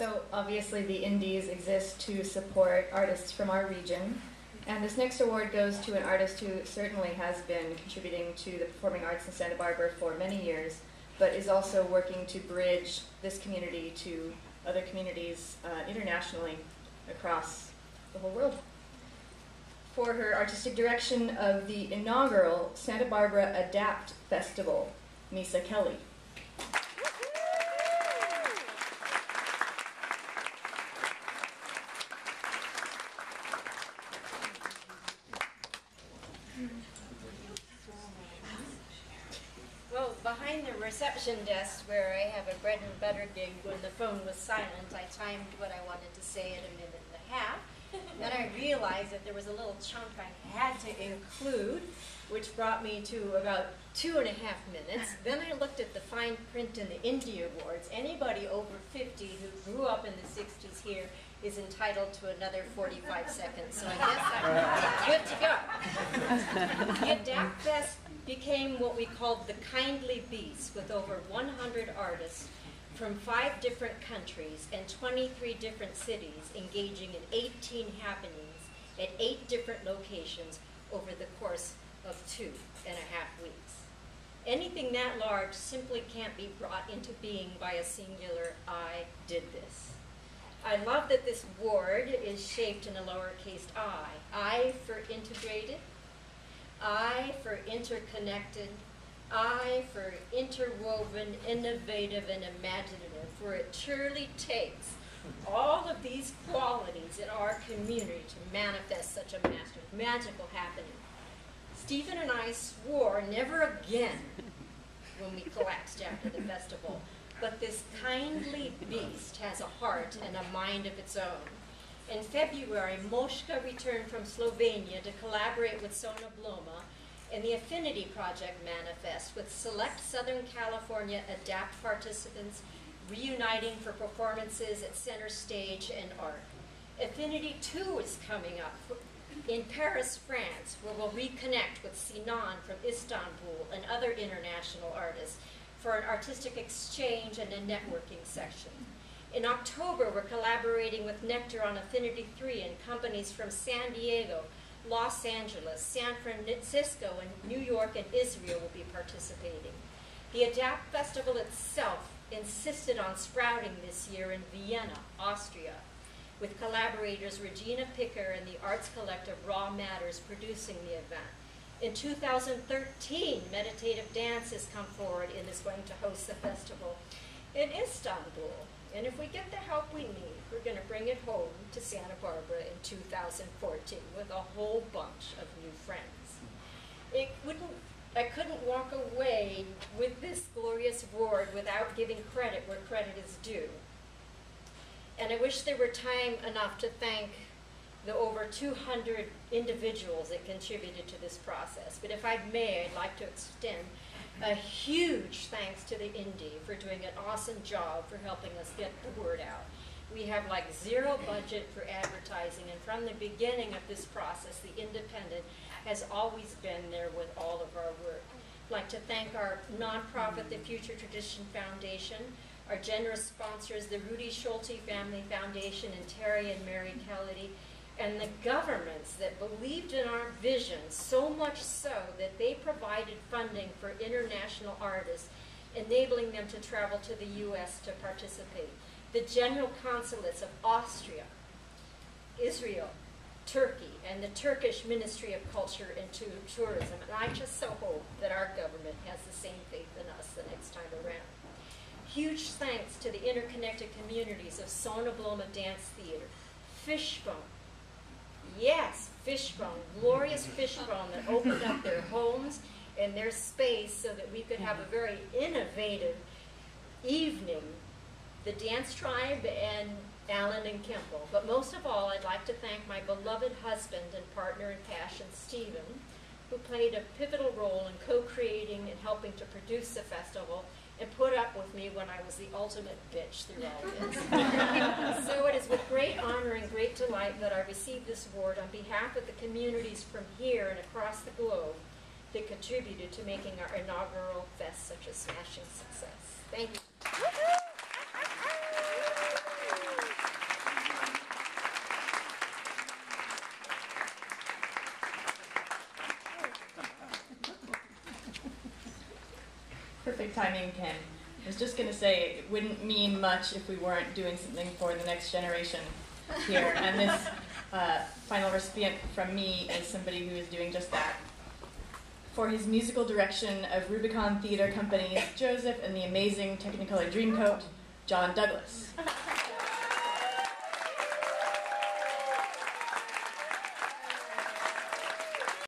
So obviously the indies exist to support artists from our region. And this next award goes to an artist who certainly has been contributing to the performing arts in Santa Barbara for many years, but is also working to bridge this community to other communities internationally across the whole world. For her artistic direction of the inaugural Santa Barbara ADaPT Festival, Misa Kelly. Well, behind the reception desk where I have a bread and butter gig when the phone was silent, I timed what I wanted to say at a minute and a half. Then I realized that there was a little chunk I had to include, which brought me to about 2.5 minutes. Then I looked at the fine print in the Indy Awards. Anybody over 50 who grew up in the 60s here is entitled to another 45 seconds. So I guess I'm good to go. The ADaPT Fest became what we called the Kindly Beast, with over 100 artists from 5 different countries and 23 different cities engaging in 18 happenings at 8 different locations over the course of 2.5 weeks. Anything that large simply can't be brought into being by a singular "I did this." I love that this word is shaped in a lowercase I. I for integrated, I for interconnected, I for interwoven, innovative, and imaginative, for it truly takes all of these qualities in our community to manifest such a magical happening. Stephen and I swore never again when we collapsed after the festival, but this kindly beast has a heart and a mind of its own. In February, Moshka returned from Slovenia to collaborate with Sona Bloma in the Affinity Project Manifest, with select Southern California ADaPT participants reuniting for performances at Center Stage and ARC. Affinity 2 is coming up in Paris, France, where we'll reconnect with Sinan from Istanbul and other international artists for an artistic exchange and a networking section. In October, we're collaborating with Nectar on Affinity 3, and companies from San Diego, Los Angeles, San Francisco, and New York and Israel will be participating. The ADaPT Festival itself insisted on sprouting this year in Vienna, Austria, with collaborators Regina Picker and the arts collective Raw Matters producing the event. In 2013, Meditative Dance has come forward and is going to host the festival in Istanbul. And if we get the help we need, we're going to bring it home to Santa Barbara in 2014 with a whole bunch of new friends. I couldn't walk away with this glorious award without giving credit where credit is due. And I wish there were time enough to thank the over 200 individuals that contributed to this process. But if I may, I'd like to extend a huge thanks to the Indy for doing an awesome job for helping us get the word out. We have like zero budget for advertising, and from the beginning of this process, the Independent has always been there with all of our work. I'd like to thank our nonprofit, the Future Tradition Foundation, our generous sponsors, the Rudy Schulte Family Foundation and Terry and Mary Kennedy, and the governments that believed in our vision so much so that they provided funding for international artists, enabling them to travel to the U.S. to participate. The general consulates of Austria, Israel, Turkey, and the Turkish Ministry of Culture and Tourism. And I just so hope that our government has the same faith in us the next time around. Huge thanks to the interconnected communities of Sona Bloma Dance Theater, Fishbone. Yes, Fishbone, glorious Fishbone that opened up their homes and their space so that we could have a very innovative evening. The Dance Tribe and Alan and Kimball. But most of all, I'd like to thank my beloved husband and partner in passion, Stephen, who played a pivotal role in co-creating and helping to produce the festival and put up with me when I was the ultimate bitch through all this. So it is with great honor and great delight that I receive this award on behalf of the communities from here and across the globe that contributed to making our inaugural fest such a smashing success. Thank you. perfect timing, Ken. I was just going to say it wouldn't mean much if we weren't doing something for the next generation here. And this final recipient from me is somebody who is doing just that. For his musical direction of Rubicon Theater Company's Joseph and the Amazing Technicolor Dreamcoat, John Douglas.